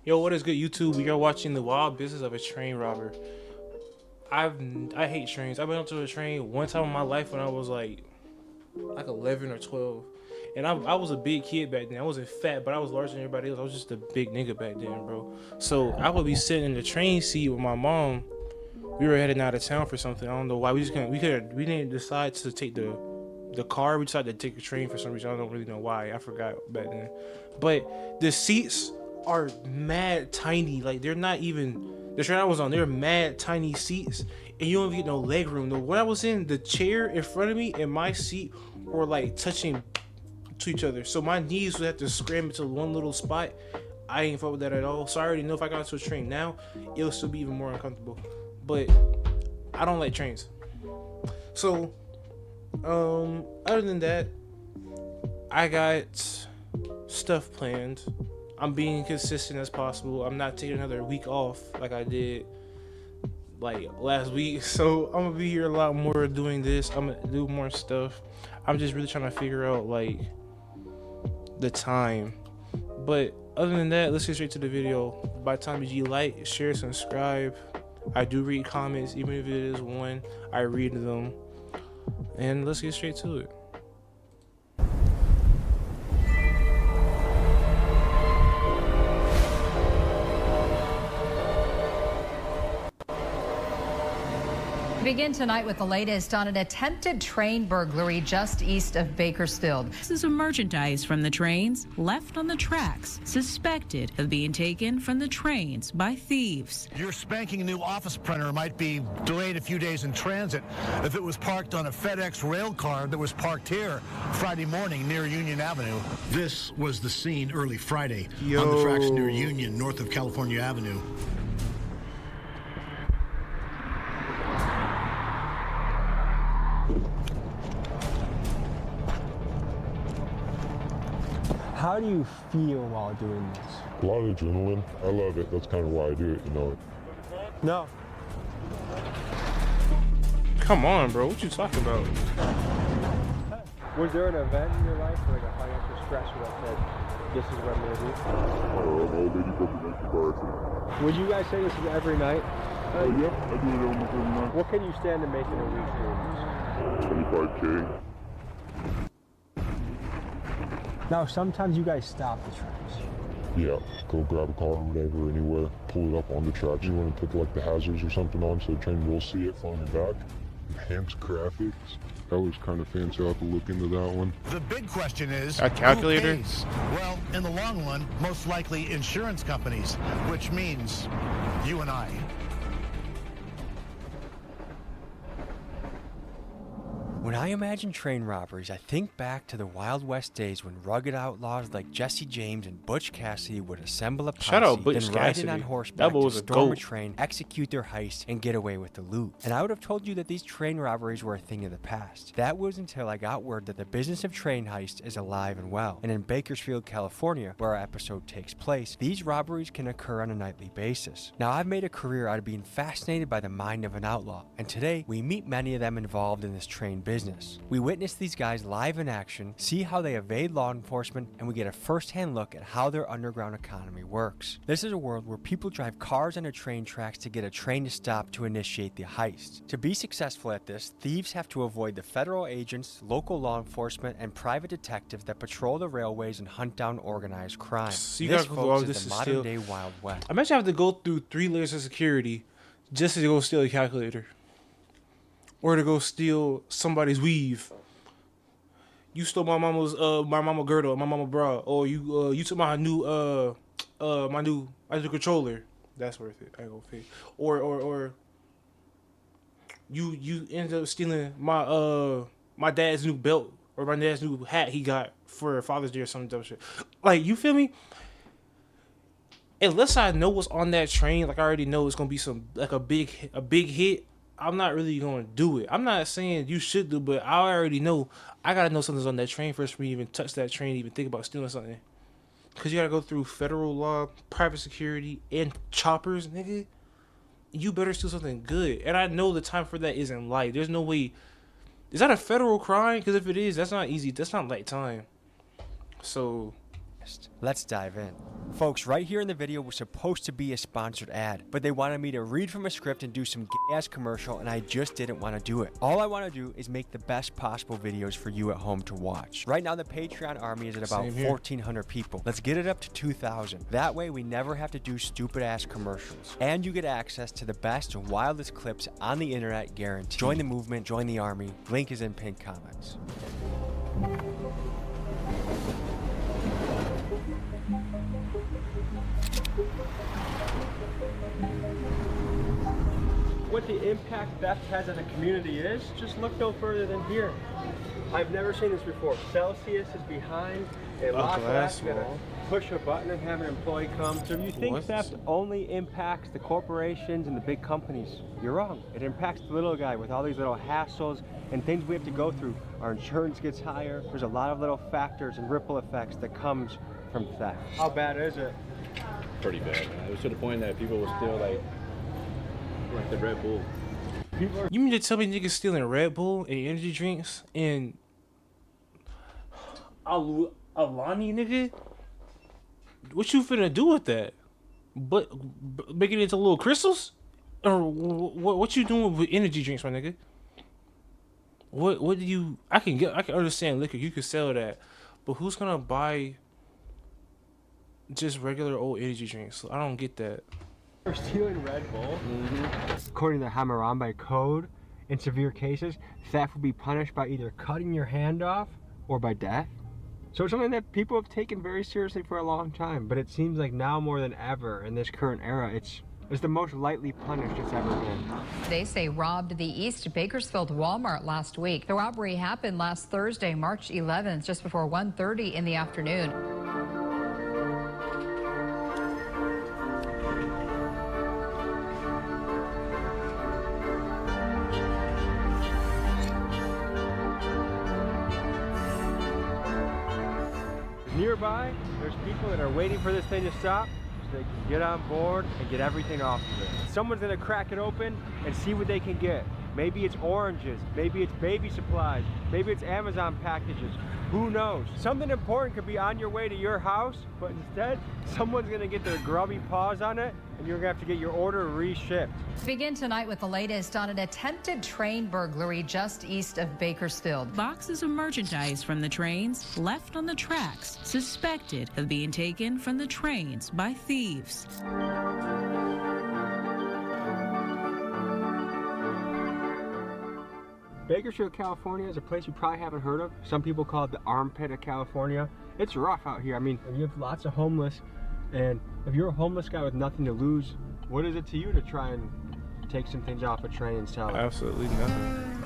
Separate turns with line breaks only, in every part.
Yo, what is good, YouTube? We are watching the wild business of a train robber. I hate trains. I've been up to a train one time in my life when I was like 11 or 12, and I was a big kid back then. I wasn't fat, but I was larger than everybody else. I was just a big nigga back then, bro. So I would be sitting in the train seat with my mom. We were heading out of town for something. I don't know why. We didn't decide to take the car. We decided to take the train for some reason. I don't really know why. I forgot back then. But the seats are mad tiny. Like they're not even the train I was on. They're mad tiny seats, and you don't even get no leg room. The when I was in, the chair in front of me and my seat were like touching to each other, so my knees would have to scram into one little spot. I ain't fuck with that at all. So I already know if I got into a train now, it'll still be even more uncomfortable. But I don't like trains. So, other than that, I got stuff planned. I'm being consistent as possible. I'm not taking another week off like I did like last week. So I'm gonna be here a lot more doing this. I'm gonna do more stuff. I'm just really trying to figure out like the time. But other than that, let's get straight to the video. By the time you like, share, subscribe. I do read comments, even if it is one. I read them. And let's get straight to it.
Begin tonight with the latest on an attempted train burglary just east of Bakersfield.
This is merchandise from the trains left on the tracks, suspected of being taken from the trains by thieves.
Your spanking new office printer might be delayed a few days in transit if it was parked on a FedEx rail car that was parked here Friday morning near Union Avenue. This was the scene early Friday on the tracks near Union, north of California Avenue.
How do you feel while doing this?
A lot of adrenaline. I love it. That's kind of why I do it, you know.
No.
Come on, bro. What you talking about?
Was there an event in your life, like a financial stressor that said, this is what I'm going to do?
An old lady broke against the car accident.
Would you guys say this is every night?
Yep, I do it almost every night.
What can you stand to make in a week doing this?
25K.
Now, sometimes you guys stop the trains.
Yeah, go grab a car or whatever, anywhere, pull it up on the tracks. You want to put like the hazards or something on so the train will see it from the back. Enhanced graphics. That was kind of fancy. I'll have to look into that one.
The big question is,
A calculator?
who pays? Well, in the long run, most likely insurance companies, which means you and I.
When I imagine train robberies, I think back to the Wild West days when rugged outlaws like Jesse James and Butch Cassidy would assemble a posse,
Shout out Butch
then ride in
Cassidy.
on horseback
That boy
to
was a
storm a
goat.
train, execute their heist, and get away with the loot. And I would have told you that these train robberies were a thing of the past. That was until I got word that the business of train heist is alive and well. And in Bakersfield, California, where our episode takes place, these robberies can occur on a nightly basis. Now, I've made a career out of being fascinated by the mind of an outlaw, and today we meet many of them involved in this train business. We witness these guys live in action, see how they evade law enforcement, and we get a first-hand look at how their underground economy works. This is a world where people drive cars onto train tracks to get a train to stop to initiate the heist. To be successful at this, thieves have to avoid the federal agents, local law enforcement, and private detectives that patrol the railways and hunt down organized crime.
So you
This,
gotta go through all
folks,
this
is
to
the
steal-
modern-day Wild West.
Imagine having to go through 3 layers of security just to go steal a calculator. Or to go steal somebody's weave. You stole my mama girdle, my mama bra, or you took my new controller. That's worth it. I ain't gonna pay. Or you ended up stealing my dad's new belt or my dad's new hat he got for Father's Day or some dumb shit. Like, you feel me? Unless I know what's on that train, like I already know it's gonna be some like a big hit, I'm not really gonna do it. I'm not saying you should do, but I already know I gotta know something's on that train first for me to even touch that train, to even think about stealing something. Cause you gotta go through federal law, private security, and choppers, nigga. You better steal something good. And I know the time for that isn't light. There's no way. Is that a federal crime? Because if it is, that's not easy. That's not light time. So
fast. Let's dive in. Folks, right here in the video was supposed to be a sponsored ad, but they wanted me to read from a script and do some gay-ass commercial, and I just didn't want to do it. All I want to do is make the best possible videos for you at home to watch. Right now, the Patreon army is at about 1,400 people. Let's get it up to 2,000. That way, we never have to do stupid-ass commercials. And you get access to the best and wildest clips on the internet, guaranteed. Join the movement, join the army. Link is in pinned comments.
What the impact theft has on a community is, just look no further than here. I've never seen this before. Celsius is behind a lock glass wall. Push a button and have an employee come. So if you think theft only impacts the corporations and the big companies, you're wrong. It impacts the little guy with all these little hassles and things we have to go through. Our insurance gets higher. There's a lot of little factors and ripple effects that comes from theft. How bad is it?
Pretty bad, man. It was to the point that people were still like the Red Bull.
You mean to tell me niggas stealing Red Bull and energy drinks and Alani, nigga? What you finna do with that? But make it into little crystals? Or what you doing with energy drinks, my nigga? What do you? I can understand liquor. You could sell that, but who's gonna buy just regular old energy drinks? I don't get that.
For stealing Red Bull, according to the Hammurabi Code, in severe cases, theft will be punished by either cutting your hand off or by death. So it's something that people have taken very seriously for a long time, but it seems like now more than ever in this current era, it's the most lightly punished it's ever been.
They say robbed the East Bakersfield Walmart last week. The robbery happened last Thursday, March 11th, just before 1:30 in the afternoon.
Nearby, there's people that are waiting for this thing to stop so they can get on board and get everything off of it. Someone's gonna crack it open and see what they can get. Maybe it's oranges, maybe it's baby supplies, maybe it's Amazon packages. Who knows? Something important could be on your way to your house, but instead, someone's gonna get their grubby paws on it and you're gonna have to get your order reshipped.
Begin tonight with the latest on an attempted train burglary just east of Bakersfield.
Boxes of merchandise from the trains left on the tracks, suspected of being taken from the trains by thieves.
Bakersfield, California is a place you probably haven't heard of. Some people call it the armpit of California. It's rough out here. I mean, you have lots of homeless, and if you're a homeless guy with nothing to lose, what is it to you to try and take some things off a train and sell it?
Absolutely nothing.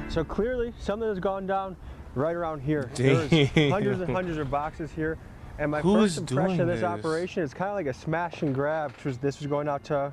So clearly, something has gone down right around here. There's hundreds and hundreds of boxes here. And my first impression of this operation is kind of like a smash and grab. This was going out to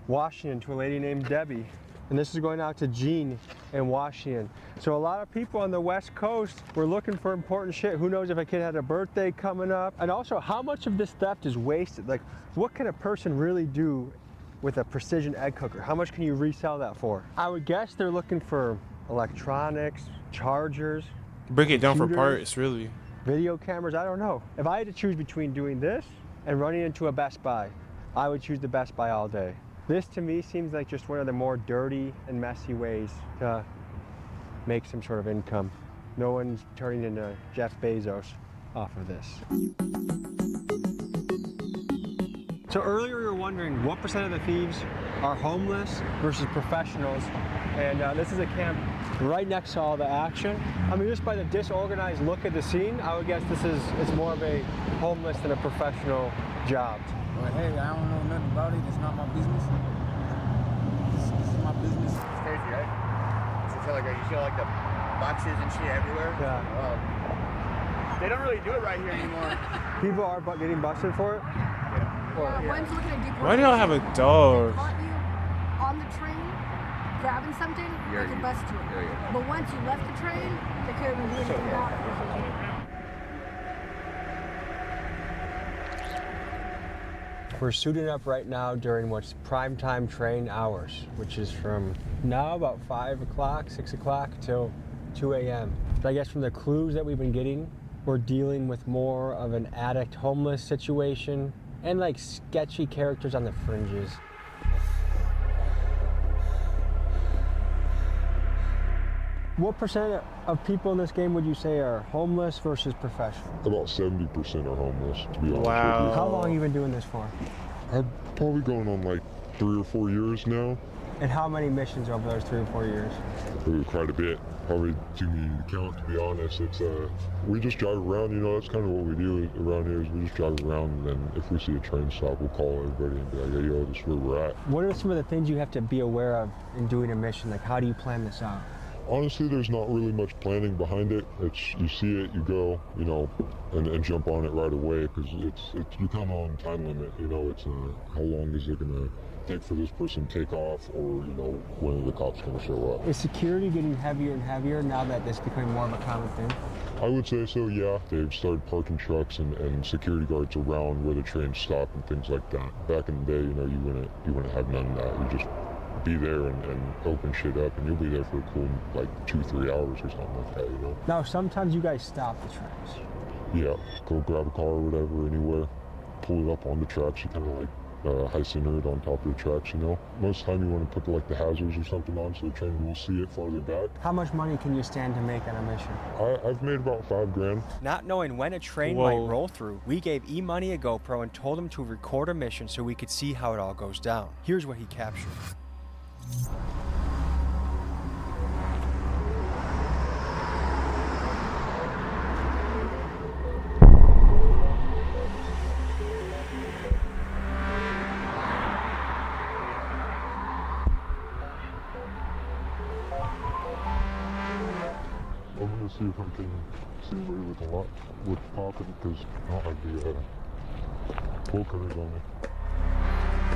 Washington to a lady named Debbie. And this is going out to Jean in Washington. So a lot of people on the West Coast were looking for important shit. Who knows if a kid had a birthday coming up? And also, how much of this theft is wasted? Like, what can a person really do with a precision egg cooker? How much can you resell that for? I would guess they're looking for electronics, chargers,
break it down for parts, really.
Video cameras, I don't know. If I had to choose between doing this and running into a Best Buy, I would choose the Best Buy all day. This to me seems like just one of the more dirty and messy ways to make some sort of income. No one's turning into Jeff Bezos off of this. So earlier we were wondering what % of the thieves are homeless versus professionals. And this is a camp right next to all the action. I mean, just by the disorganized look at the scene, I would guess it's more of a homeless than a professional job.
Well, hey, I don't know nothing about it. It's not my business. This is my business.
It's crazy, right? So you feel like the boxes and shit everywhere.
Yeah.
They don't really do it right here anymore.
People are getting busted for it?
One's looking at deportation.
Why do y'all have a dog?
They caught you on the train grabbing something, they could bust you. But once you left the train, they couldn't do anything about it.
We're suiting up right now during what's prime time train hours, which is from now about 5 o'clock, 6 o'clock till 2 a.m. But I guess from the clues that we've been getting, we're dealing with more of an addict homeless situation and like sketchy characters on the fringes. What percent of people in this game would you say are homeless versus professional?
About 70% are homeless, to be honest with you.
How long have you been doing this for?
I'm probably going on like 3 or 4 years now.
And how many missions over those 3 or 4 years?
Quite a bit. Probably too many to count, to be honest. It's we just drive around, you know, that's kind of what we do around here is we just drive around, and then if we see a train stop, we'll call everybody and be like, hey, yo, this is where we're at.
What are some of the things you have to be aware of in doing a mission? Like, how do you plan this out?
Honestly, there's not really much planning behind it. It's you see it, you go, you know, and jump on it right away, because it's you come on time limit. You know, it's how long is it gonna take for this person to take off, or you know, when are the cops gonna show up?
Is security getting heavier and heavier now that this is becoming more of a common thing?
I would say so, yeah. They've started parking trucks and security guards around where the trains stop and things like that. Back in the day, you know, you wouldn't have none of that. You just be there and open shit up, and you'll be there for a cool like 2-3 hours or something like that, you know.
Now sometimes you guys stop the trains.
Yeah, go grab a car or whatever, anywhere, pull it up on the tracks. You kind of like high center it on top of the tracks, you know. Most of the time you want to put like the hazards or something on so the train will see it farther back.
How much money can you stand to make on a mission?
I've made about $5,000.
Not knowing when a train might roll through, we gave E-Money a GoPro and told him to record a mission so we could see how it all goes down. Here's what he captured.
I'm gonna see if I can see anybody with a lot with popping, because I don't have the bolt cutters on me.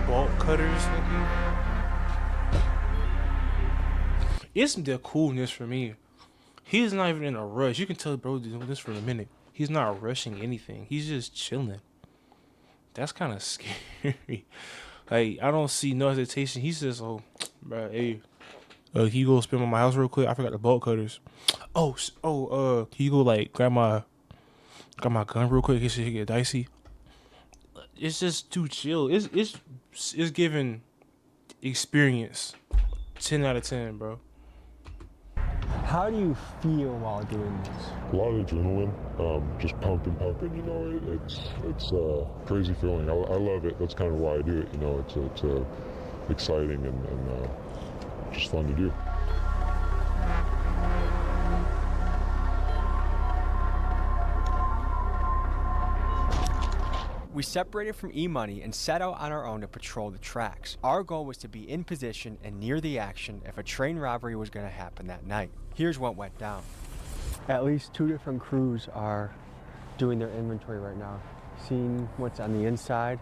Bolt cutters, nigga? It's the coolness for me. He's not even in a rush. You can tell bro doing this for a minute. He's not rushing anything. He's just chilling. That's kind of scary. Like, I don't see no hesitation. He says, oh, bro, hey, can you go spin by my house real quick? I forgot the bolt cutters. Can you go like grab my gun real quick in case it get dicey? It's just too chill. It's giving experience 10 out of 10, bro.
How do you feel while doing this?
A lot of adrenaline, just pumping, you know, it's a crazy feeling. I love it. That's kind of why I do it, you know. It's exciting and just fun to do.
We separated from E-Money and set out on our own to patrol the tracks. Our goal was to be in position and near the action if a train robbery was going to happen that night. Here's what went down.
At least 2 different crews are doing their inventory right now, seeing what's on the inside,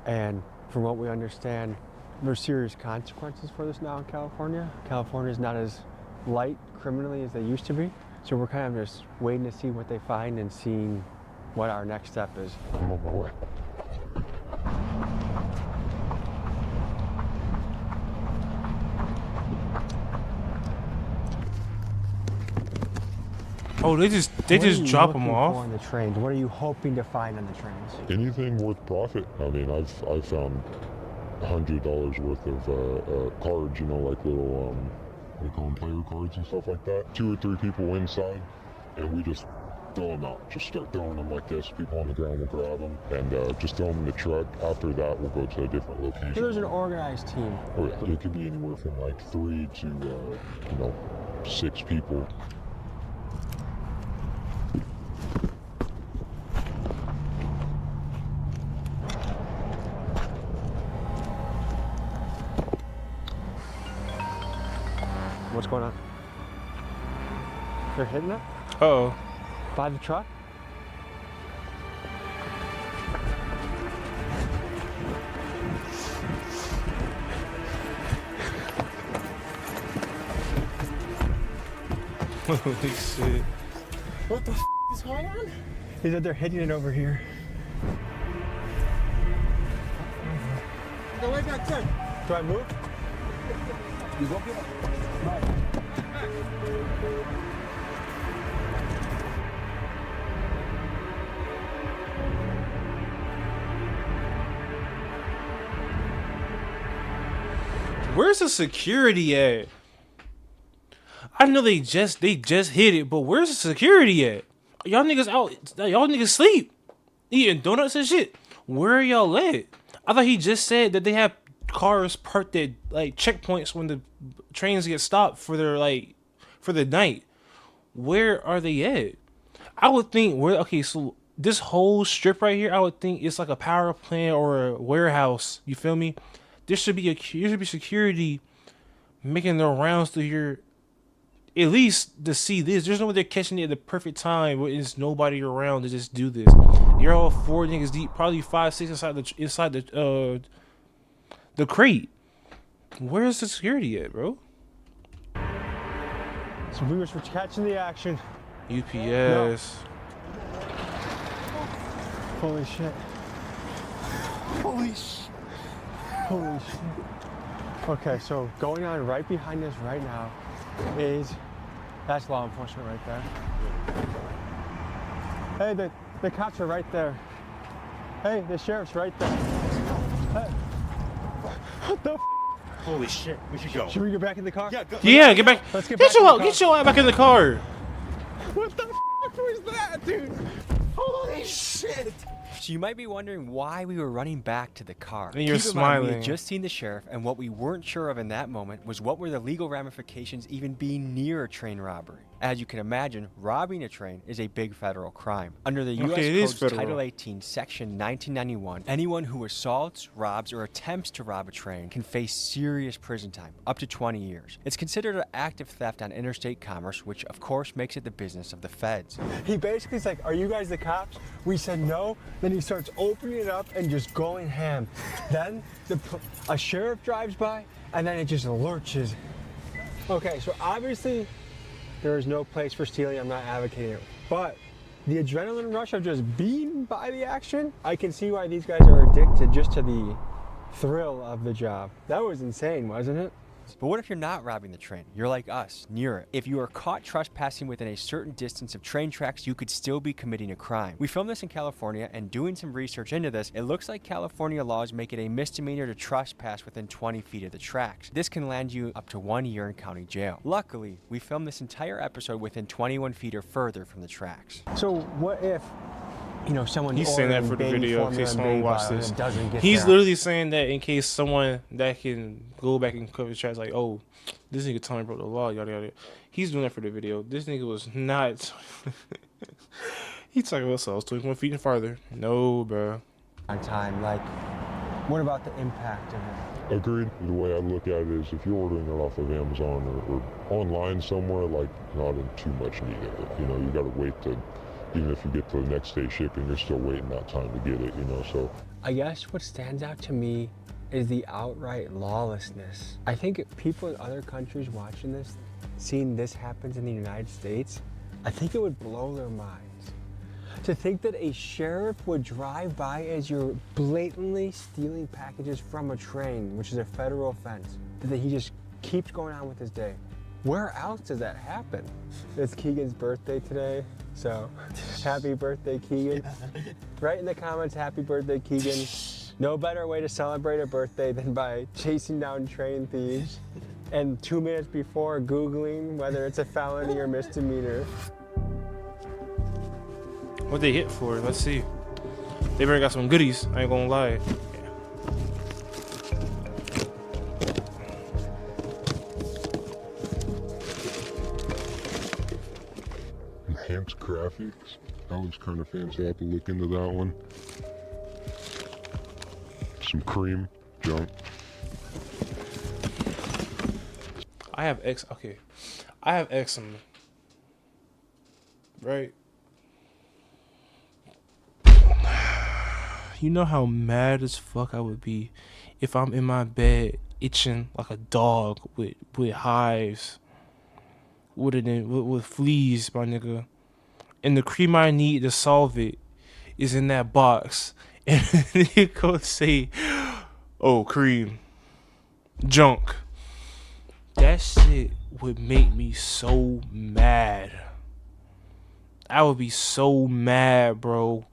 and from what we understand, there's serious consequences for this now in California. California is not as light criminally as they used to be, so we're kind of just waiting to see what they find and seeing what our next step is.
I'm on my way.
Oh, they just drop them off
on the trains. What are you hoping to find on the trains?
Anything worth profit. I mean, I've found $100 worth of cards, you know, like little we call them player cards and stuff like that. 2 or 3 people inside, and we just throw them out. Just start throwing them like this. People on the ground will grab them and just throw them in the truck. After that, we'll go to a different location.
So there's an organized team.
Oh yeah, it could be anywhere from like 3 to 6 people.
What's going on? They're hitting it?
Uh-oh.
By the truck?
Holy shit.
What the is going on? He said they're hitting it over here.
the way back there.
Do I move?
You go get it.
Where's the security at? I know they just hit it, but where's the security at? Y'all niggas out. Y'all niggas sleep, eating donuts and shit. Where are y'all at? I thought he just said that they have cars parked at like checkpoints when the trains get stopped for the night. Where are they at? I would think so this whole strip right here, I would think it's like a power plant or a warehouse. You feel me? There should be security making their rounds through here, at least to see this. There's no way they're catching it at the perfect time where there's nobody around to just do this. You're all 4 niggas deep, probably 5, 6 inside the crate. Where's the security at, bro?
So we were catching the action.
UPS.
No. Holy shit. Holy shit. Holy shit. Okay, so going on right behind us right now that's law enforcement right there. Hey, the cops are right there. Hey, the sheriff's right there. Hey. What the f?
Holy shit, we should go.
Should we get back in the car?
Yeah, get back.
Let's
Get your ass back in the car.
What the f was that, dude? Holy shit.
So you might be wondering why we were running back to the car.
And you're
Keep in mind, we
smiling.
had just seen the sheriff, and what we weren't sure of in that moment was what were the legal ramifications even being near a train robbery. As you can imagine, robbing a train is a big federal crime. Under the U.S. Code's Title 18, Section 1991, anyone who assaults, robs, or attempts to rob a train can face serious prison time, up to 20 years. It's considered an act of theft on interstate commerce, which of course makes it the business of the feds.
He basically is like, are you guys the cops? We said no. Then he starts opening it up and just going ham. Then a sheriff drives by, and then it just lurches. Okay, so obviously there is no place for stealing. I'm not advocating it. But the adrenaline rush of just being by the action, I can see why these guys are addicted just to the thrill of the job. That was insane, wasn't it?
But what if you're not robbing the train? You're like us, near it. If you are caught trespassing within a certain distance of train tracks, you could still be committing a crime. We filmed this in California, and doing some research into this, it looks like California laws make it a misdemeanor to trespass within 20 feet of the tracks. This can land you up to 1 year in county jail. Luckily, we filmed this entire episode within 21 feet or further from the tracks.
So what if, you know, someone
He's saying that for the video in case someone watched this. He's literally saying that in case someone that can go back and cover the tracks, like, oh, this nigga Tony broke the law, yada yada. He's doing that for the video. This nigga was not. He's talking about sells 21 feet and farther. No, bro.
On time, like, what about the impact of it?
Agreed. The way I look at it is if you're ordering it off of Amazon or online somewhere, like, not in too much need of it. You know, you gotta wait to. Even if you get to the next day shipping, you're still waiting that time to get it, you know, so.
I guess what stands out to me is the outright lawlessness. I think if people in other countries watching this, seeing this happens in the United States, I think it would blow their minds. To think that a sheriff would drive by as you're blatantly stealing packages from a train, which is a federal offense, that he just keeps going on with his day. Where else does that happen? It's Keegan's birthday today, so happy birthday, Keegan. Write in the comments, happy birthday, Keegan. No better way to celebrate a birthday than by chasing down train thieves and 2 minutes before Googling whether it's a felony or misdemeanor.
What they hit for? Let's see. They better got some goodies, I ain't gonna lie.
Enhanced graphics. That was kind of fancy. I have to look into that one. Some cream junk.
I have eczema. Right? You know how mad as fuck I would be if I'm in my bed itching like a dog with hives, with fleas, my nigga. And the cream I need to solve it is in that box. And you go say, Oh, Creed. Junk. That shit would make me so mad. I would be so mad, bro.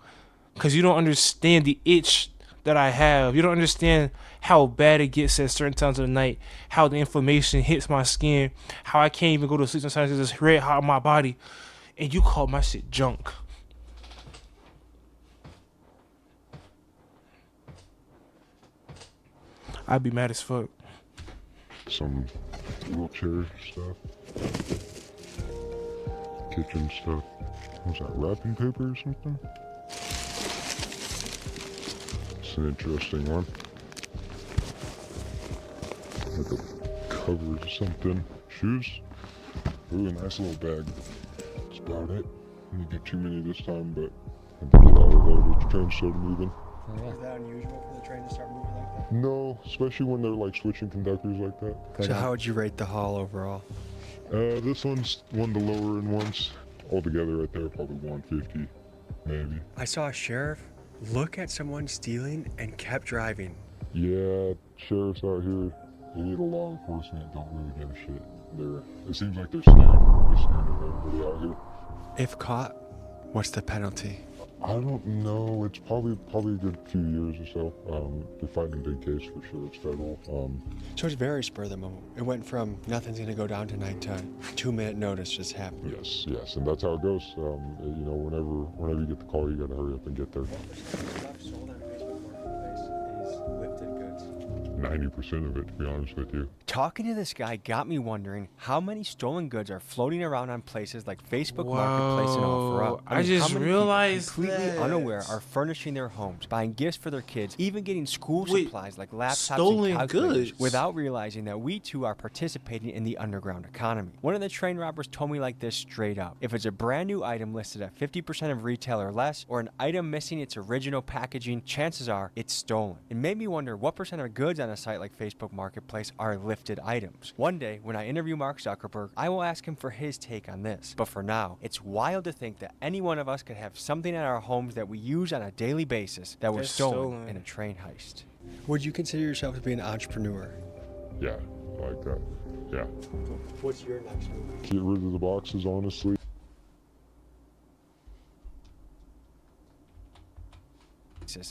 Because you don't understand the itch that I have. You don't understand how bad it gets at certain times of the night. How the inflammation hits my skin. How I can't even go to sleep sometimes because it's red hot in my body. And you call my shit junk. I'd be mad as fuck.
Some wheelchair stuff. Kitchen stuff. Was that wrapping paper or something? It's an interesting one. Like a cover or something. Shoes. Ooh, a nice little bag. That's about it. Didn't get too many this time, but I had to get out of there. The train started moving.
Is that unusual for the train to start moving like that?
No, especially when they're like switching conductors like that.
So how would you rate the haul overall?
This one's one of the lower end ones. Altogether right there, probably 150, maybe.
I saw a sheriff look at someone stealing and kept driving.
Yeah, sheriffs out here, the law enforcement don't really give a shit. It seems like they're scared of everybody out here.
If caught, what's the penalty?
I don't know. It's probably a good few years or so. They're fighting a big case for sure. It's federal.
So it's very spur of the moment. It went from nothing's gonna go down tonight to 2-minute notice just happened.
Yes, and that's how it goes. You know, whenever you get the call, you gotta hurry up and get there. 90% of it, to be honest with you.
Talking to this guy got me wondering how many stolen goods are floating around on places like Facebook Marketplace and OfferUp.
I just
how many
realized
people completely
that.
unaware are furnishing their homes, buying gifts for their kids, even getting school supplies like laptops
stolen
and calculators
goods?
without realizing that we too are participating in the underground economy. One of the train robbers told me like this straight up. If it's a brand new item listed at 50% of retail or less, or an item missing its original packaging, chances are it's stolen. It made me wonder what percent of goods on a site like Facebook Marketplace are lifted items. One day, when I interview Mark Zuckerberg, I will ask him for his take on this. But for now, it's wild to think that any one of us could have something in our homes that we use on a daily basis that was stolen in a train heist. Would you consider yourself to be an entrepreneur?
Yeah, I like that. Yeah.
What's your next move?
Get rid of the boxes, honestly.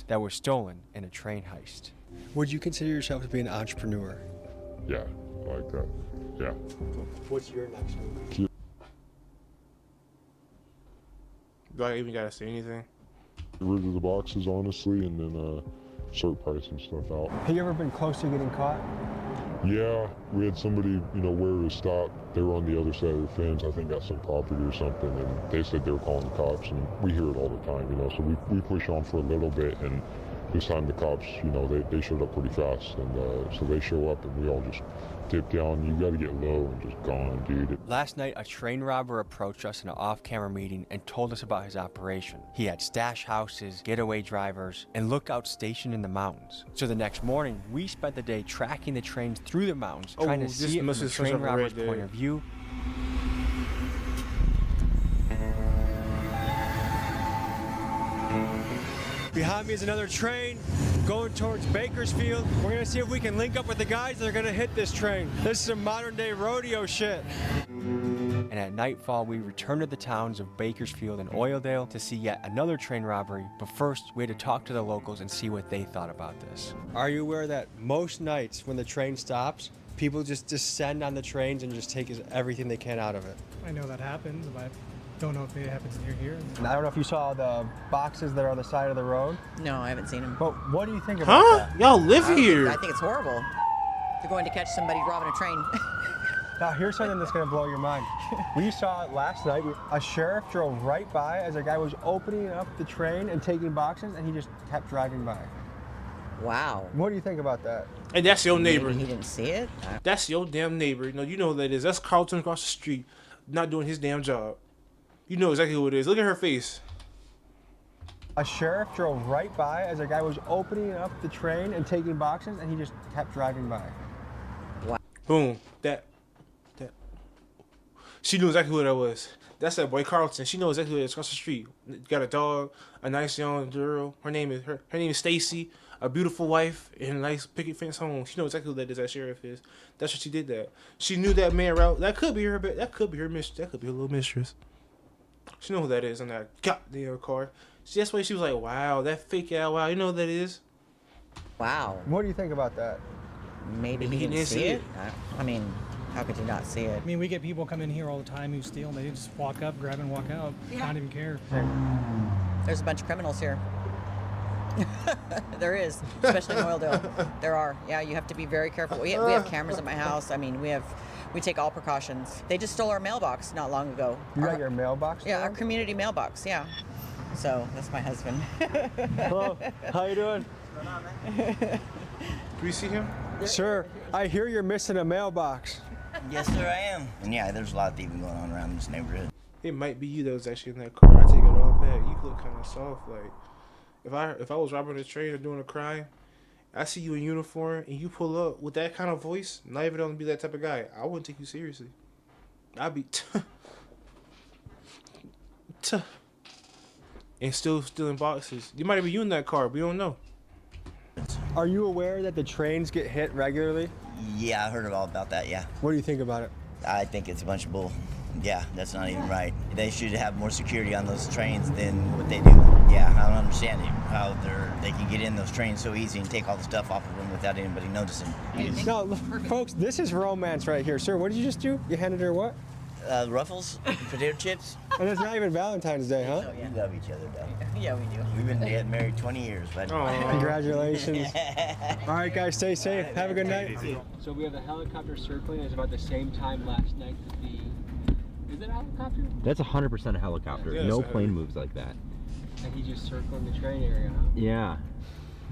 That was stolen in a train heist. Would you consider yourself to be an entrepreneur?
Yeah, I like that. Yeah.
What's your next move?
Do I even gotta say anything?
Get rid of the boxes, honestly, and then start pricing stuff out.
Have you ever been close to getting caught?
Yeah, we had somebody, you know, where to stop. They were on the other side of the fence, I think got some property or something, and they said they were calling the cops, and we hear it all the time, you know, so we push on for a little bit, and this time the cops, you know, they showed up pretty fast, and so they show up, and we all just dip down. You gotta get low and just gone, dude.
Last night, a train robber approached us in an off-camera meeting and told us about his operation. He had stash houses, getaway drivers, and lookouts stationed in the mountains. So the next morning, we spent the day tracking the trains through the mountains, trying to see it from the train robber's point of view. Behind me is another train going towards Bakersfield. We're gonna see if we can link up with the guys that are gonna hit this train. This is some modern day rodeo shit. And at nightfall, we returned to the towns of Bakersfield and Oildale to see yet another train robbery. But first, we had to talk to the locals and see what they thought about this. Are you aware that most nights when the train stops, people just descend on the trains and just take everything they can out of it?
I know that happens, but I don't know if it happens near here.
I don't know if you saw the boxes that are on the side of the road.
No, I haven't seen them.
But what do you think about that?
Y'all live here.
I think it's horrible. They're going to catch somebody robbing a train.
Now, here's something that's going to blow your mind. We saw it last night. A sheriff drove right by as a guy was opening up the train and taking boxes, and he just kept driving by.
Wow.
What do you think about that?
And that's your neighbor.
Maybe he didn't see it.
That's your damn neighbor. No, you know who that is. That's Carlton across the street, not doing his damn job. You know exactly who it is. Look at her face.
A sheriff drove right by as a guy was opening up the train and taking boxes, and he just kept driving by.
Wow.
Boom. That. She knew exactly who that was. That's that boy Carlton. She knows exactly who it is across the street. Got a dog, a nice young girl. Her name is Stacy. a beautiful wife in a nice picket fence home. She knows exactly who that is. That sheriff is. That's what she did. That she knew that man route. That could be her. But that could be her mistress. That could be her little mistress. She know who that is in that goddamn car. That's why she was like, "Wow, that fake out. Wow, you know who that is."
Wow.
What do you think about that?
Maybe he didn't see it. I mean, how could you not see it?
I mean, we get people come in here all the time who steal, and they just walk up, grab, and walk out.
Yeah.
Not even care.
There's a bunch of criminals here. There is, especially in Oildale. There are. Yeah, you have to be very careful. We have cameras at my house. I mean, we take all precautions. They just stole our mailbox not long ago.
You got your mailbox?
Yeah, our community mailbox. Yeah. So that's my husband.
Hello. How you doing?
Do you see him?
Sir, I hear you're missing a mailbox.
Yes, sir, I am. And yeah, there's a lot of thieving going on around this neighborhood.
It might be you that was actually in that car. I take it all back. You look kind of soft. Like if I was robbing a train or doing a crime, I see you in uniform and you pull up with that kind of voice. Not even gonna be that type of guy. I wouldn't take you seriously. I'd be and still stealing boxes. You might be you in that car. We don't know.
Are you aware that the trains get hit regularly?
Yeah, I heard all about that, yeah.
What do you think about it?
I think it's a bunch of bull. Yeah, that's not even right. They should have more security on those trains than what they do. Yeah, I don't understand it, how they can get in those trains so easy and take all the stuff off of them without anybody noticing.
No, look, folks, this is romance right here. Sir, what did you just do? You handed her what?
Ruffles, potato chips.
And it's not even Valentine's Day, huh?
We love each other, though.
Yeah, we do.
We've been married 20 years, bud.
Congratulations. All right, guys, stay safe. Have a good night.
So we have a helicopter circling. It's about the same time last night that is it a helicopter?
That's 100% a helicopter.
Yeah,
no plane moves like that.
And he just circling the train area, huh?
Yeah.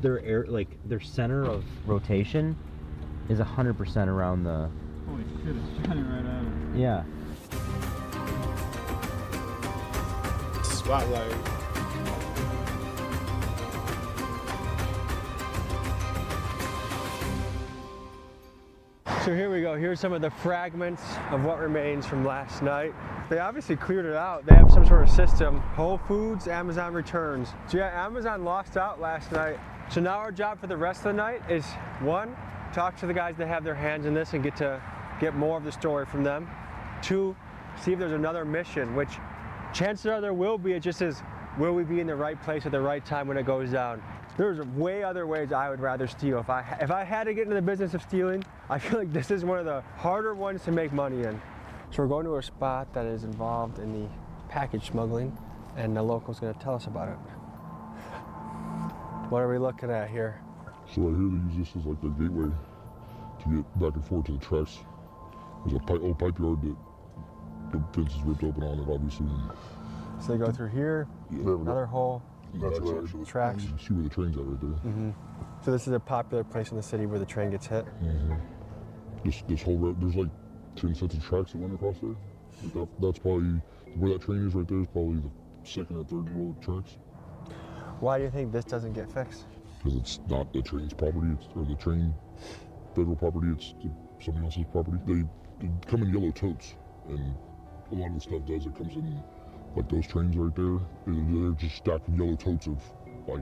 Their center of rotation is 100% around the...
Holy shit, it's shining right at him.
Yeah.
Spotlight.
So here we go. Here's some of the fragments of what remains from last night. They obviously cleared it out. They have some sort of system. Whole Foods, Amazon returns. So yeah, Amazon lost out last night. So now our job for the rest of the night is, one, talk to the guys that have their hands in this and get more of the story from them. Two, see if there's another mission, which chances are there will be. It just is, will we be in the right place at the right time when it goes down? There's way other ways I would rather steal. If I had to get into the business of stealing, I feel like this is one of the harder ones to make money in. So we're going to a spot that is involved in the package smuggling, and the local's going to tell us about it. What are we looking at here?
So right here they use this as like the gateway to get back and forth to the tracks. There's a old pipe yard that the fence is ripped open on it, obviously.
So they go through here, another hole.
That's actually
tracks.
You see where the train's at right there.
Mm-hmm. So this is a popular place in the city where the train gets hit.
Mm-hmm. This whole road, there's like 10 sets of tracks that went across there. That's probably where that train is right there. Is probably the second or third row of tracks.
Why do you think this doesn't get fixed?
Because it's not the train's property, or the train federal property. It's somebody else's property. They come in yellow totes, and a lot of the stuff does. It comes in. Like those trains right there, they're just stacked with yellow totes of, like,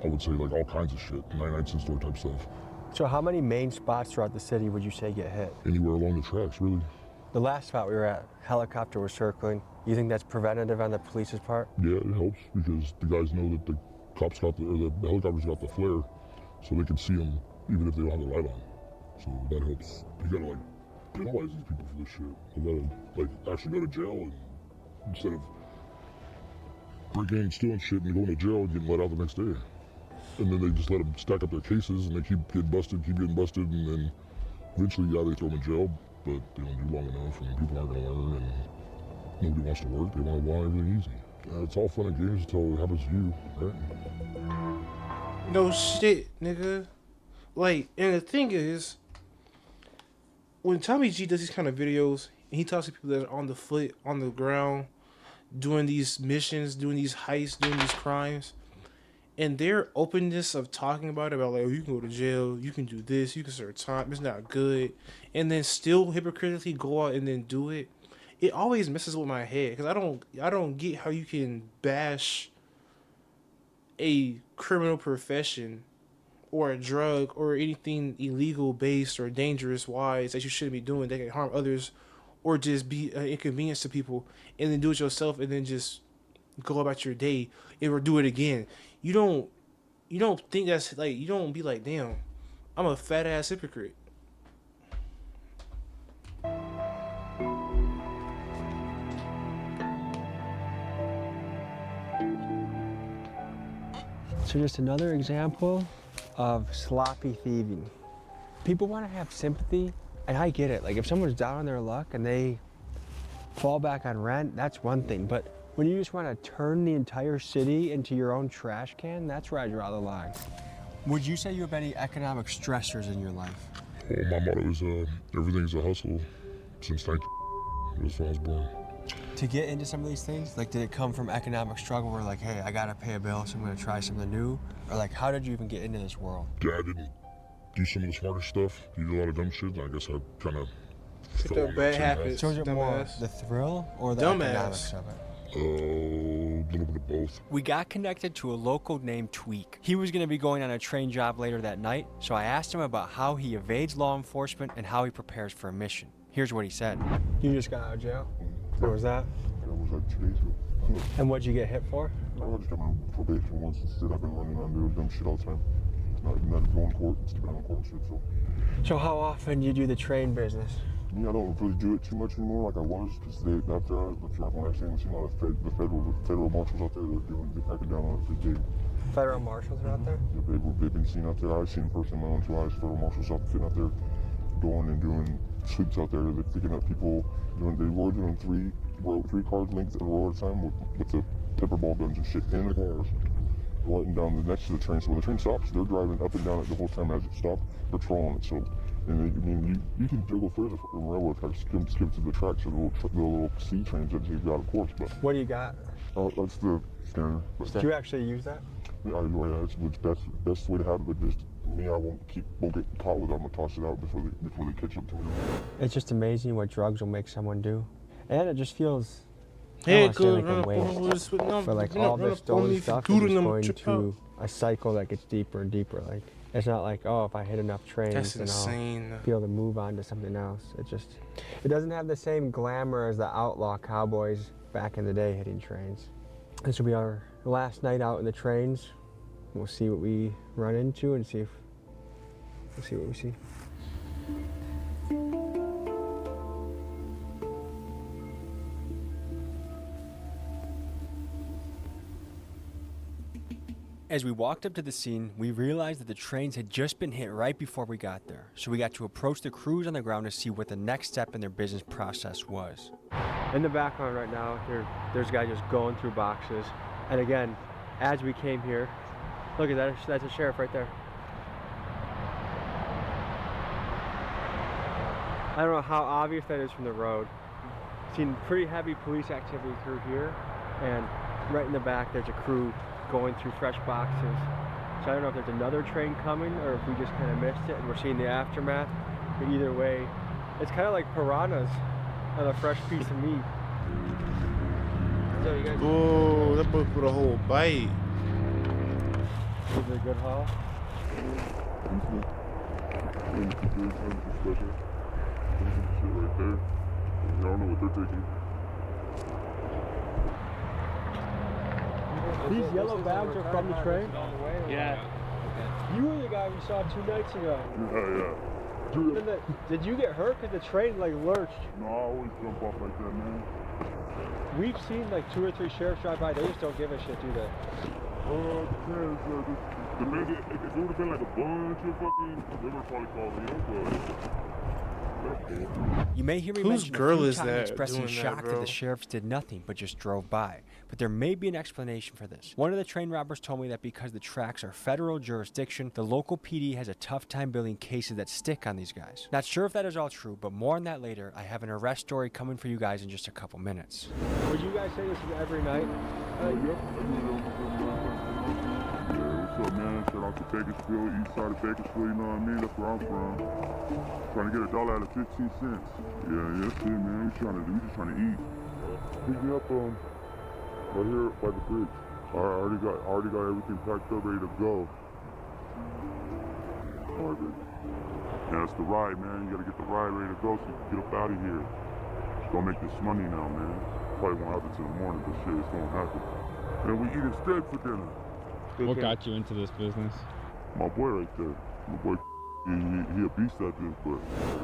I would say, like all kinds of shit, 99-cent store type stuff.
So how many main spots throughout the city would you say get hit?
Anywhere along the tracks, really.
The last spot we were at, helicopter was circling. You think that's preventative on the police's part?
Yeah, it helps because the guys know that the cops got the helicopters got the flare, so they can see them even if they don't have the light on. So that helps. You gotta like penalize these people for this shit. You gotta like actually go to jail and. Instead of breaking and stealing shit and going to jail and getting let out the next day. And then they just let them stack up their cases and they keep getting busted, and then eventually, yeah, they throw them in jail, but they don't do long enough and people aren't going to learn and nobody wants to work. They want everything easy. It's all fun and games until it happens to you, right?
No shit, nigga. Like, and the thing is, when Tommy G does these kind of videos, and he talks to people that are on the foot, on the ground, doing these missions, doing these heists, doing these crimes, and their openness of talking about it, about like, oh, you can go to jail, you can do this, you can serve time, it's not good, and then still hypocritically go out and then do it, it always messes with my head, because I don't get how you can bash a criminal profession or a drug or anything illegal based or dangerous wise that you shouldn't be doing that can harm others or just be an inconvenience to people, and then do it yourself and then just go about your day or do it again. You don't think that's like, you don't be like, damn, I'm a fat ass hypocrite.
So just another example of sloppy thieving. People want to have sympathy, and I get it. Like if someone's down on their luck and they fall back on rent, that's one thing. But when you just want to turn the entire city into your own trash can, that's where I draw the line. Would you say you have any economic stressors in your life?
Well, my motto is everything's a hustle since 19. That's when I was born.
To get into some of these things, like did it come from economic struggle where like, hey, I gotta pay a bill, so I'm gonna try something new? Or like, how did you even get into this world?
Yeah, I didn't do some of the smarter stuff, do a lot of dumb shit, and I guess I kind of
The bad habits.
So is it more the thrill or the economics of it?
A little bit of both.
We got connected to a local named Tweak. He was going to be going on a train job later that night, so I asked him about how he evades law enforcement and how he prepares for a mission. Here's what he said.
You just got out of jail? What was that?
That was like 2 days ago.
And what'd you get hit for?
I just got my probation once. Instead, I've been running on doing dumb shit all the time. Not going to court, it's on court shit, so.
So how often do you do the train business?
Yeah, I don't really do it too much anymore like I was, because after I was when I seen a lot of the federal marshals out there, they're cracking down on it pretty big.
Federal marshals are out there?
Yeah, they've been seen out there. I've seen in person in my own 2 eyes, federal marshals sitting out there going and doing sweeps out there. They're picking up people. They were doing three cars linked in a row at a time with the pepper ball guns and shit in the cars, lighting down next to the train. So when the train stops, they're driving up and down it the whole time as it stopped, patrolling it. So, and I mean, you can go further from railroad tracks, skip to the tracks, or the little C trains that you've got, of course. But
what do you got?
That's the scanner.
Do you actually use that?
Yeah, it's the best way to have it. But just me, I won't get caught with it. I'm gonna toss it out before they catch up to me. It's
just amazing what drugs will make someone do, and it just feels.
Hey,
good. For like all this stolen stuff is just going to a cycle that gets deeper and deeper. Like it's not like, oh, if I hit enough trains, then I'll be able to move on to something else. It doesn't have the same glamour as the outlaw cowboys back in the day hitting trains. This will be our last night out in the trains. We'll see what we run into and we'll see what we see.
As we walked up to the scene, we realized that the trains had just been hit right before we got there, so we got to approach the crews on the ground to see what the next step in their business process was.
In the background right now, there's a guy just going through boxes. And again, as we came here, look at that, that's a sheriff right there. I don't know how obvious that is from the road. Seen pretty heavy police activity through here, and right in the back there's a crew going through fresh boxes. So I don't know if there's another train coming or if we just kind of missed it and we're seeing the aftermath. But either way, it's kind of like piranhas on a fresh piece of meat. So you guys.
Oh, that boy put a whole bite.
Is it a good haul?
Right there. I don't know what they're taking.
These yellow bags are from the train?
Yeah.
You were the guy we saw 2 nights ago.
Yeah. Dude,
did you get hurt? Because the train like lurched.
No, I always jump off like that, man.
We've seen like 2 or 3 sheriffs drive by. They just don't give a shit, do they?
The man, if it would have been like a bunch of fucking, they would have probably called me up,
You may hear me mention a few times expressing shock that the sheriffs did nothing but just drove by. But there may be an explanation for this. One of the train robbers told me that because the tracks are federal jurisdiction, the local PD has a tough time building cases that stick on these guys. Not sure if that is all true, but more on that later. I have an arrest story coming for you guys in just a couple minutes.
Would you guys say this every night?
What's up, man? Shout out to Bakersfield, east side of Bakersfield, you know what I mean? That's where I'm from. Trying to get $1 out of 15 cents. Yeah, that's it, man. We just trying to eat. Pick me up right here by the bridge. I already got everything packed up, ready to go. All right, baby. Yeah, that's the ride, man. You gotta get the ride ready to go so you can get up out of here. Just gonna make this money now, man. Probably won't happen till the morning, but shit, it's gonna happen. And we eat instead for dinner.
What got you into this business?
My boy right there. My boy, he a beast at this, but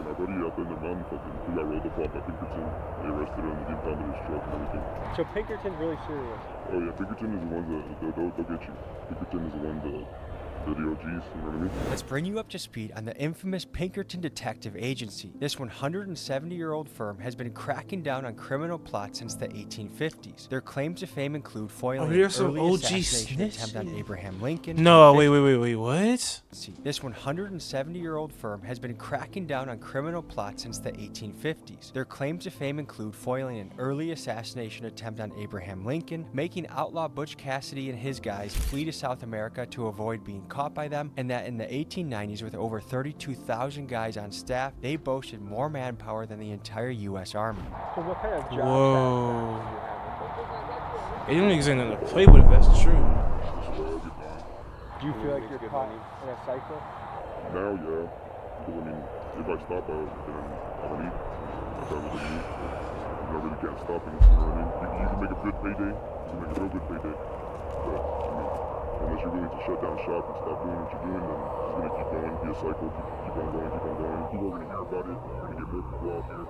my buddy out there in the mountain fucking, he got rolled up on by Pinkerton. They arrested him, they impounded his truck and everything.
So Pinkerton's really serious.
Oh yeah, Pinkerton is the ones that they'll get you. Pinkerton is the one that they're the OGs, you know what I mean?
Let's bring you up to speed on the infamous Pinkerton Detective Agency. This 170-year-old firm has been cracking down on criminal plots since the 1850s. Their claims to fame include foiling an early assassination attempt on Abraham Lincoln.
No, wait, what?
This 170-year-old firm has been cracking down on criminal plots since the 1850s. Their claims to fame include foiling an early assassination attempt on Abraham Lincoln, making outlaw Butch Cassidy and his guys flee to South America to avoid being caught by them, and that in the 1890s, with over 32,000 guys on staff, they boasted more manpower than the entire U.S. Army.
So what kind of jobs
Whoa. It don't exist nothing to play with if that's true.
Do you feel like you're caught in a cycle?
Now, yeah. Because, I mean, if I stop out, then I don't eat. That's how I eat. You really can't stop it, you know what I mean? You can make a good payday, you can make a real good payday. But, I mean, unless you're willing to shut down shop and stop doing what you're doing, then it's going to keep going, be a cycle, keep on going. People are going to hear about it, you're going to get more people out here.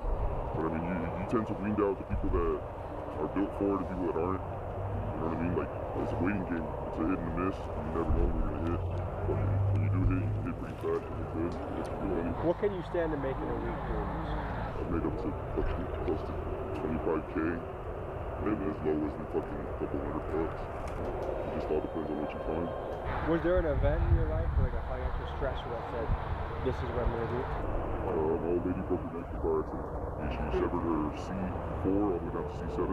But, I mean, you tend to weed out the people that are built for it and people that aren't. You know what I mean? Like, it's a waiting game. It's a hit and a miss. You never know when you're going to hit. But when you do hit, you can hit pretty fast and it's good.
What can you stand to make in a week doing this?
I've made up to close to 25K. And as low as the fucking couple $100. It just all depends on what you find.
Was there an event in your life, like a financial stressor that said, this is what I'm going to do?
An old lady broke her neck in a car accident. She severed her C4 all the way down to C7.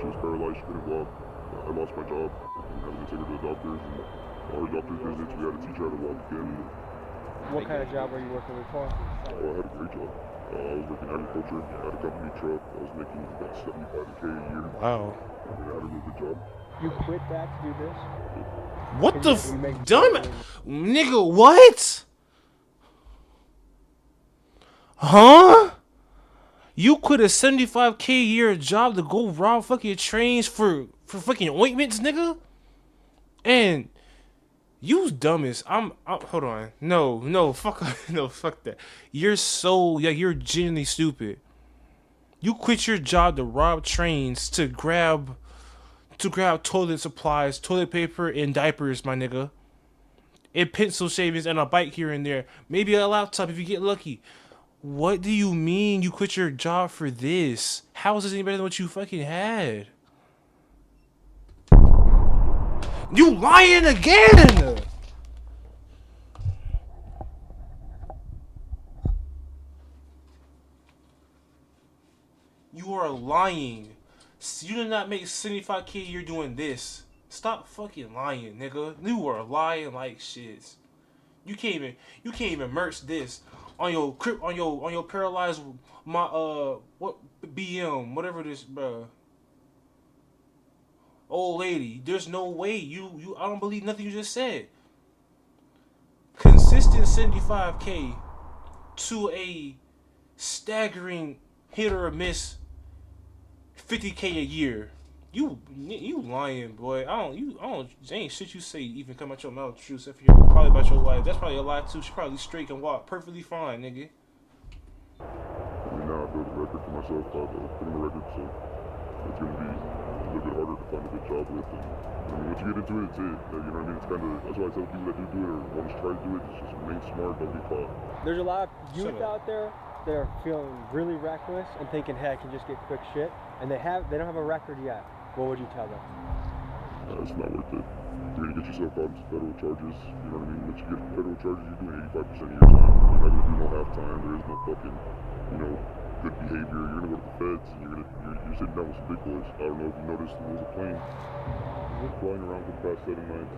She was paralyzed, she couldn't walk. I lost my job. I had to take her to the doctors. And all her doctor's visits, we had to teach her how to walk again.
What kind of job were you working before?
Oh, I had a great job. I was working agriculture. I had a company truck. I was making about 75K a year.
Wow.
I had a real good job.
You quit that to do this?
What the dumb nigga, what? Huh? You quit a 75K a year job to go rob fucking trains for fucking ointments, nigga? And you's dumb as I'm hold on. No, fuck that. You're genuinely stupid. You quit your job to rob trains to grab toilet supplies, toilet paper, and diapers, my nigga. And pencil shavings and a bike here and there. Maybe a laptop if you get lucky. What do you mean you quit your job for this? How is this any better than what you fucking had? You lying again! You are lying. You did not make 75K a year doing this. Stop fucking lying, nigga. You are lying like shit. You can't even merch this on your paralyzed what BM, whatever it is, bruh. Old lady, there's no way you I don't believe nothing you just said. Consistent 75K to a staggering hit or miss 50K a year. You lying, boy. I don't ain't shit you say even come out your mouth true except for probably about your wife. That's probably a lie too. She probably straight and walk perfectly fine, nigga.
I mean, now I built a record for myself by putting a record, so it's gonna be a little bit harder to find a good job with. And I mean, once you get into it, it's it. You know what I mean? It's kind of that's why I tell people that do it or want to try to do it. It's just remain smart, don't be caught.
There's a lot of youth out there that are feeling really reckless and thinking, hey, I can just get quick shit, and they don't have a record yet. What would you tell them?
It's not worth it. You're gonna get yourself out into federal charges. You know what I mean? Once you get federal charges, you're doing 85% of your time. You're not gonna do no half time. There is no fucking, good behavior. You're gonna go to the feds. And you're sitting down with some big boys. I don't know if you noticed there was a plane flying around for the past 7 nights.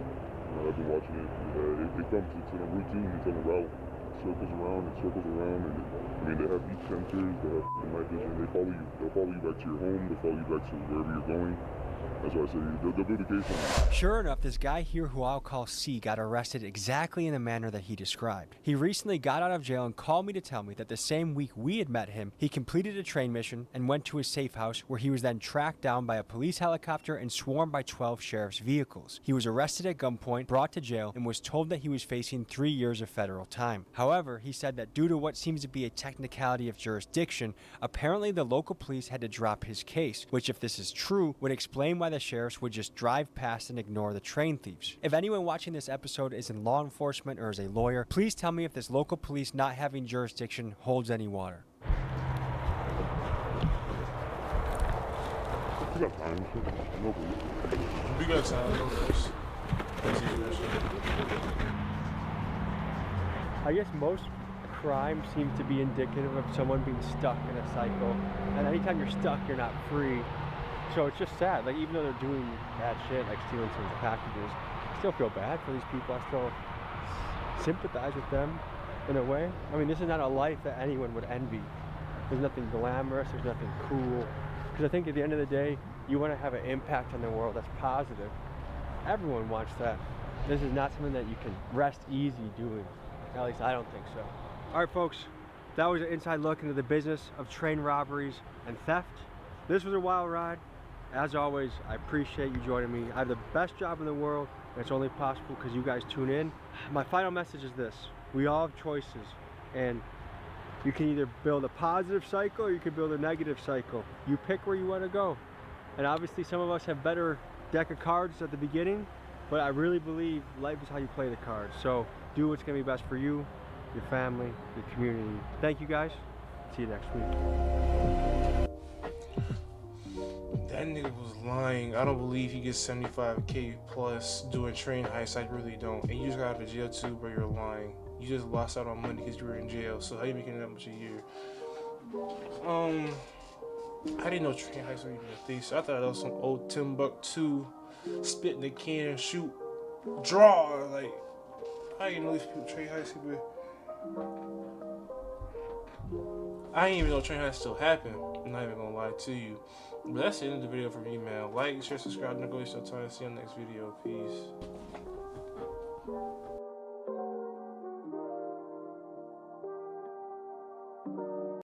I've been watching it. It comes. It's in a routine. It's on a route. It circles around. And they have beat sensors. They have night vision. They follow you. They'll follow you back to your home. They'll follow you back to wherever you're going. That's why I said they'll build a case on it.
Sure enough, this guy here who I'll call C got arrested exactly in the manner that he described. He recently got out of jail and called me to tell me that the same week we had met him, he completed a train mission and went to his safe house, where he was then tracked down by a police helicopter and swarmed by 12 sheriff's vehicles. He was arrested at gunpoint, brought to jail, and was told that he was facing 3 years of federal time. However, he said that due to what seems to be a technicality of jurisdiction, apparently the local police had to drop his case, which, if this is true, would explain why the sheriffs would just drive past and ignore the train thieves. If anyone watching this episode is in law enforcement or is a lawyer, please tell me if this local police not having jurisdiction holds any water.
We got time.
We got time.
I guess most crime seems to be indicative of someone being stuck in a cycle. And anytime you're stuck, you're not free. So it's just sad. Like, even though they're doing bad shit, like stealing someone's packages, I still feel bad for these people. I still sympathize with them in a way. I mean, this is not a life that anyone would envy. There's nothing glamorous. There's nothing cool. Because I think at the end of the day, you want to have an impact on the world that's positive. Everyone wants that. This is not something that you can rest easy doing. At least I don't think so. All right, folks, that was an inside look into the business of train robberies and theft. This was a wild ride. As always, I appreciate you joining me. I have the best job in the world, and it's only possible because you guys tune in. My final message is this: we all have choices, and you can either build a positive cycle or you can build a negative cycle. You pick where you want to go. And obviously some of us have better deck of cards at the beginning, but I really believe life is how you play the cards. So do what's going to be best for you, your family, your community. Thank you guys. See you next week.
That nigga was lying. I don't believe he gets 75K plus doing train heists. I really don't. And you just got out of jail too, bro. You're lying. You just lost out on money because you were in jail. So how you making that much a year? I didn't know train heists were even a thing. So I thought that was some old Timbuktu spit in the can and shoot, draw. Like, I didn't know these people train heists. I didn't even know train heists still happen. I'm not even gonna lie to you. But that's the end of the video for me, man. Like, share, subscribe, don't go waste your time. See you in the next video. Peace.